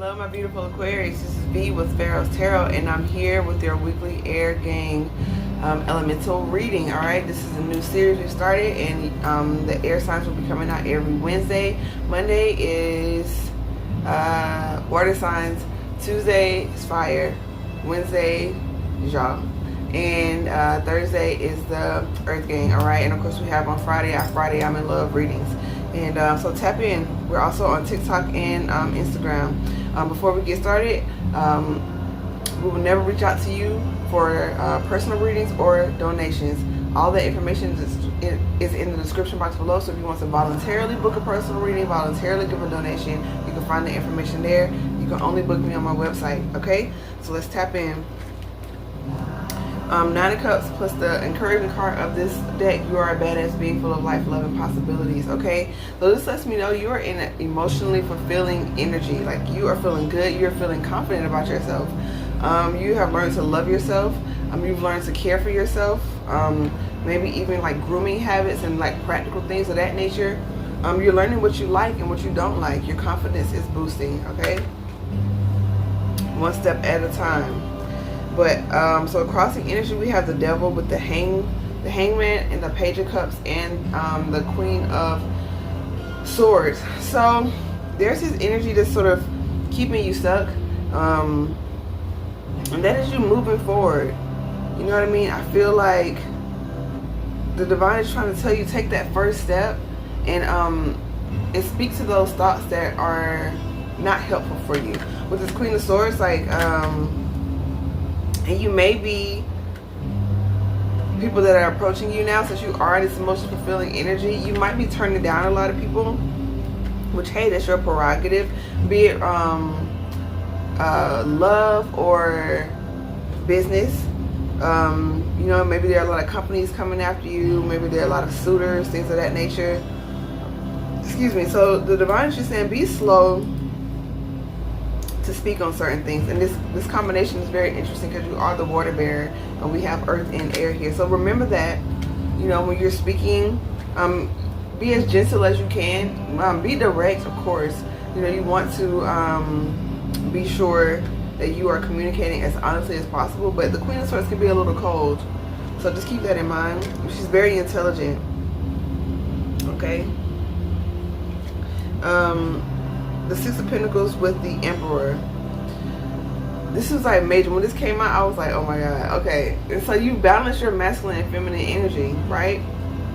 Hello my beautiful Aquarius, this is V with Pharaohs Tarot, and I'm here with your weekly Air Gang elemental reading. Alright, this is a new series we started, and the air signs will be coming out every Wednesday. Monday is water signs, Tuesday is fire, Wednesday is y'all, and Thursday is the Earth Gang. Alright, and of course we have on Friday our Friday I'm in Love readings. And so tap in. We're also on TikTok and Instagram. Before we get started, we will never reach out to you for personal readings or donations. All that information is in the description box below. So if you want to voluntarily book a personal reading, voluntarily give a donation, you can find the information there. You can only book me on my website. Okay? So let's tap in. Nine of Cups plus the encouraging card of this deck. You are a badass being full of life, love, and possibilities. Okay, so this lets me know you are in an emotionally fulfilling energy. Like you are feeling good, you're feeling confident about yourself. You have learned to love yourself. You've learned to care for yourself. Maybe even like grooming habits and like practical things of that nature. You're learning what you like and what you don't like. Your confidence is boosting. Okay, one step at a time. But so crossing energy, we have the Devil with the Hangman and the Page of Cups and the Queen of Swords. So there's this energy that's sort of keeping you stuck, and that is you moving forward. You know what I mean? I feel like the divine is trying to tell you take that first step and speak to those thoughts that are not helpful for you. With this Queen of Swords, like and you may be people that are approaching you now, since you are in this emotionally fulfilling energy. You might be turning down a lot of people, which, hey, that's your prerogative. Be it love or business. You know, maybe there are a lot of companies coming after you. Maybe there are a lot of suitors, things of that nature. Excuse me. So the divine is just saying be slow to speak on certain things, and this combination is very interesting because you are the water bearer and we have earth and air here. So remember that, you know, when you're speaking, be as gentle as you can. Be direct, of course. You know, you want to be sure that you are communicating as honestly as possible, but the Queen of Swords can be a little cold, so just keep that in mind. She's very intelligent. Okay. The Six of Pentacles with the Emperor. This was like major. When this came out, I was like, oh my god. Okay, and so you balance your masculine and feminine energy, right?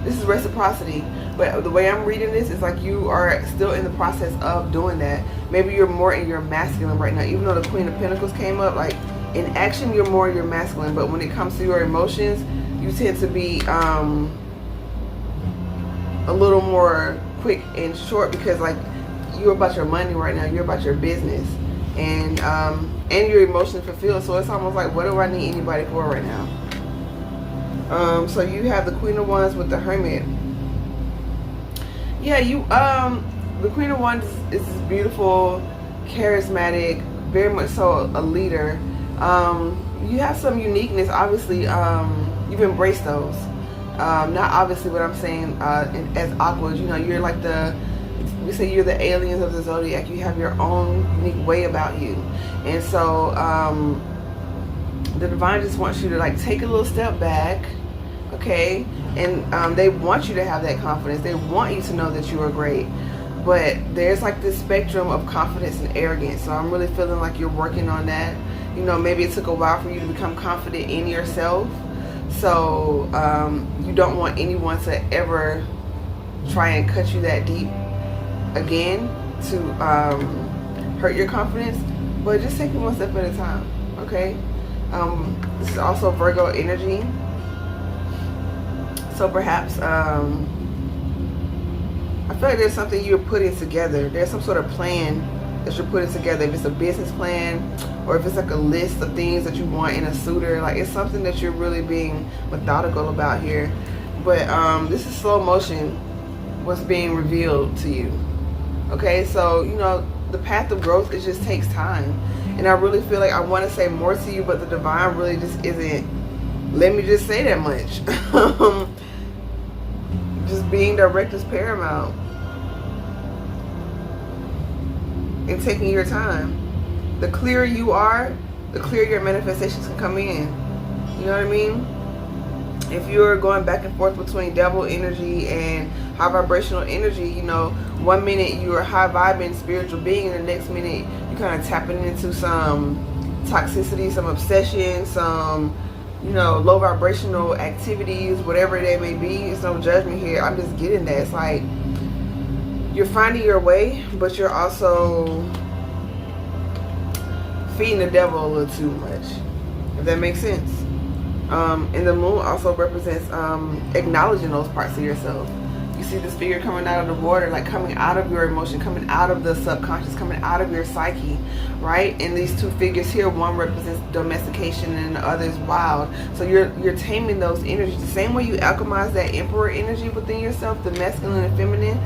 This is reciprocity, but the way I'm reading this is like you are still in the process of doing that. Maybe you're more in your masculine right now, even though the Queen of Pentacles came up. Like in action, you're more in your masculine, but when it comes to your emotions, you tend to be a little more quick and short, because like you're about your money right now, you're about your business, and you're emotionally fulfilled. So it's almost like, what do I need anybody for right now? So you have the Queen of Wands with the Hermit. Yeah, you the Queen of Wands is this beautiful, charismatic, very much so a leader. You have some uniqueness, obviously. You've embraced those. Not obviously what I'm saying as awkward. You know, you're like we say you're the aliens of the zodiac. You have your own unique way about you, and so the divine just wants you to like take a little step back, okay? And they want you to have that confidence. They want you to know that you are great, but there's like this spectrum of confidence and arrogance. So I'm really feeling like you're working on that. You know, maybe it took a while for you to become confident in yourself. So you don't want anyone to ever try and cut you that deep again to hurt your confidence, but just take it one step at a time. Okay. This is also Virgo energy, so perhaps I feel like there's something you're putting together. There's some sort of plan that you're putting together. If it's a business plan, or if it's like a list of things that you want in a suitor, like it's something that you're really being methodical about here. But this is slow motion, what's being revealed to you. Okay, so you know the path of growth, it just takes time, and I really feel like I want to say more to you, but the divine really just isn't. Let me just say that much. Just being direct is paramount, and taking your time. the clearer you are, the clearer your manifestations can come in. You know what I mean? If you're going back and forth between devil energy and high vibrational energy, you know, 1 minute you're a high vibing spiritual being, and the next minute you're kind of tapping into some toxicity, some obsession, some, you know, low vibrational activities, whatever they may be. It's no judgment here. I'm just getting that. It's like you're finding your way, but you're also feeding the devil a little too much, if that makes sense. And the moon also represents acknowledging those parts of yourself. You see this figure coming out of the water, like coming out of your emotion, coming out of the subconscious, coming out of your psyche, right? And these two figures here, one represents domestication and the other is wild. So you're taming those energies. The same way you alchemize that emperor energy within yourself, the masculine and feminine,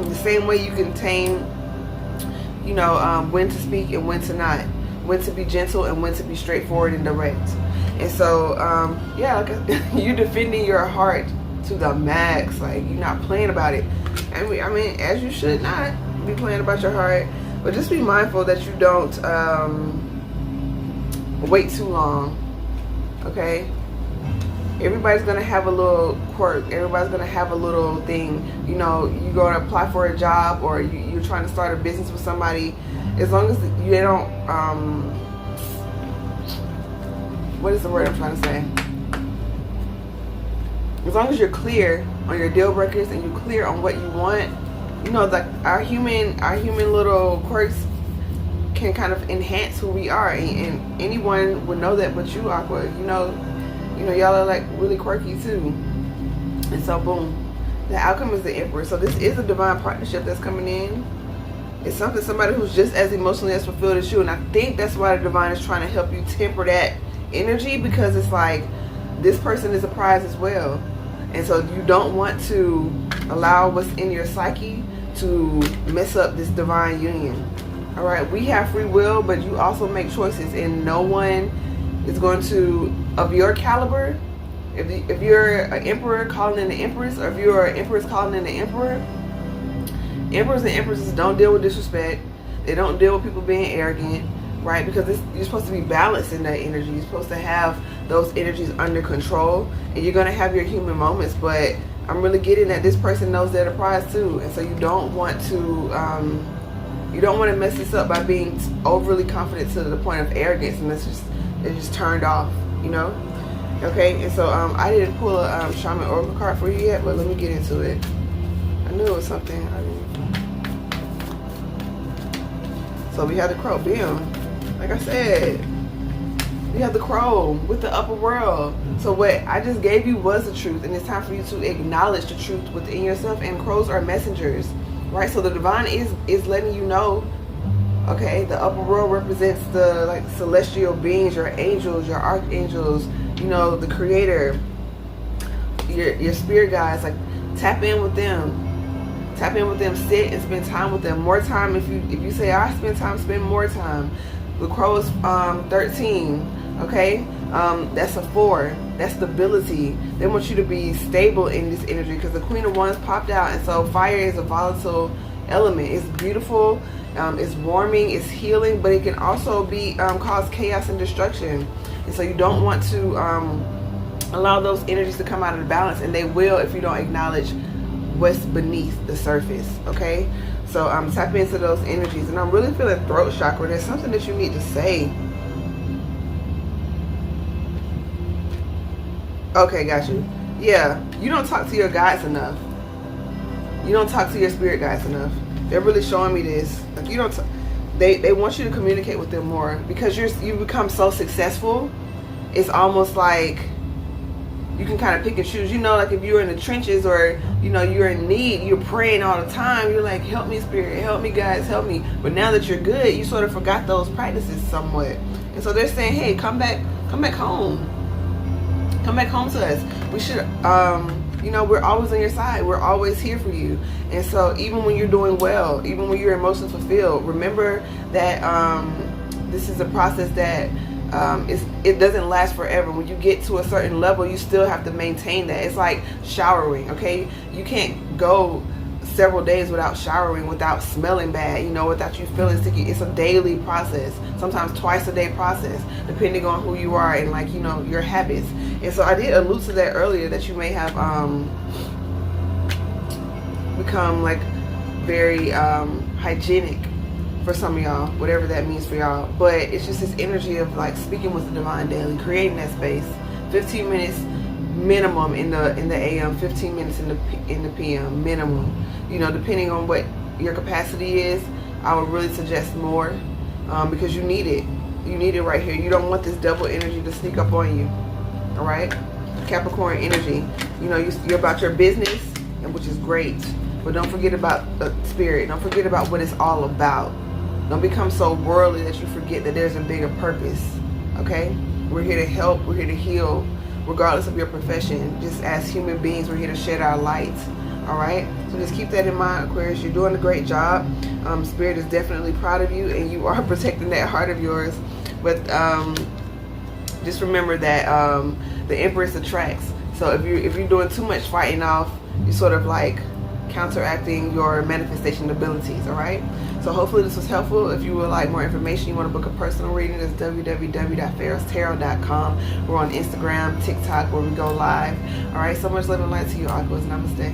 the same way you can tame, you know, when to speak and when to not, when to be gentle and when to be straightforward and direct. And so, yeah, like you're defending your heart to the max. Like, you're not playing about it. And I mean, as you should not be playing about your heart, but just be mindful that you don't wait too long. Okay? Everybody's gonna have a little quirk. Everybody's gonna have a little thing. You know, you go to apply for a job, or you're trying to start a business with somebody. As long as they don't, what is the word I'm trying to say? As long as you're clear on your deal breakers and you're clear on what you want, you know, like our human little quirks can kind of enhance who we are, and anyone would know that but you, Aqua. You know, y'all are like really quirky too. And so boom, the outcome is the Emperor. So this is a divine partnership that's coming in. It's somebody who's just as emotionally as fulfilled as you, and I think that's why the divine is trying to help you temper that energy, because it's like this person is a prize as well. And so you don't want to allow what's in your psyche to mess up this divine union. All right, we have free will, but you also make choices, and no one is going to, of your caliber, if you're an emperor calling in the empress, or if you're an empress calling in the emperor, emperors and empresses don't deal with disrespect. They don't deal with people being arrogant, right? Because you're supposed to be balanced in that energy. You're supposed to have those energies under control, and you're going to have your human moments, but I'm really getting that this person knows they're the prize too. And so you don't want to mess this up by being overly confident to the point of arrogance, and it's just turned off, you know? Okay, and so I didn't pull a Shaman Oracle card for you yet, but let me get into it. I knew it was something. So we have the Crow, bam. Like I said, we have the Crow with the upper world. So what I just gave you was the truth, and it's time for you to acknowledge the truth within yourself. And crows are messengers, right? So the divine is letting you know, okay, the upper world represents the like celestial beings, your angels, your archangels, you know, the creator, your spirit guides. Like, tap in with them. Tap in with them, sit and spend time with them. More time, if you say I spend time, spend more time. The Crow is 13, okay? That's a 4. That's stability. They want you to be stable in this energy, because the Queen of Wands popped out, and so fire is a volatile element. It's beautiful, it's warming, it's healing, but it can also be cause chaos and destruction. And so you don't want to allow those energies to come out of the balance, and they will if you don't acknowledge what's beneath the surface. Okay, so tap into those energies. And I'm really feeling throat chakra. There's something that you need to say. Okay, got you. Yeah, you don't talk to your guides enough. You don't talk to your spirit guides enough. They're really showing me this. Like, you don't they want you to communicate with them more, because you become so successful. It's almost like you can kind of pick and choose. You know, like if you're in the trenches, or you know you're in need, you're praying all the time, you're like, help me spirit, help me guys, help me. But now that you're good, you sort of forgot those practices somewhat. And so they're saying, hey, come back home. Come back home to us. We should you know, we're always on your side. We're always here for you. And so even when you're doing well, even when you're emotionally fulfilled, remember that this is a process that it doesn't last forever. When you get to a certain level, you still have to maintain that. It's like showering, okay? You can't go several days without showering, without smelling bad, you know, without you feeling sticky. It's a daily process, sometimes twice a day process, depending on who you are and, like, you know, your habits. And so I did allude to that earlier, that you may have become like very hygienic for some of y'all, whatever that means for y'all. But it's just this energy of like speaking with the divine daily, creating that space. 15 minutes minimum in the AM, 15 minutes in the PM minimum. You know, depending on what your capacity is, I would really suggest more, because you need it. You need it right here. You don't want this double energy to sneak up on you. All right, Capricorn energy. You know, you're about your business, and which is great. But don't forget about the spirit. Don't forget about what it's all about. Don't become so worldly that you forget that there's a bigger purpose. Okay, we're here to help. We're here to heal, regardless of your profession. Just as human beings, we're here to shed our light. All right, so just keep that in mind, Aquarius. You're doing a great job. Spirit is definitely proud of you, and you are protecting that heart of yours. But just remember that the Empress attracts. So if you're doing too much fighting off, you're sort of like counteracting your manifestation abilities. All right, so hopefully this was helpful. If you would like more information, you want to book a personal reading, it's www.PharaohsTarot.com. We're on Instagram, TikTok, where we go live. All right, so much love and light to you, Aquas. Namaste.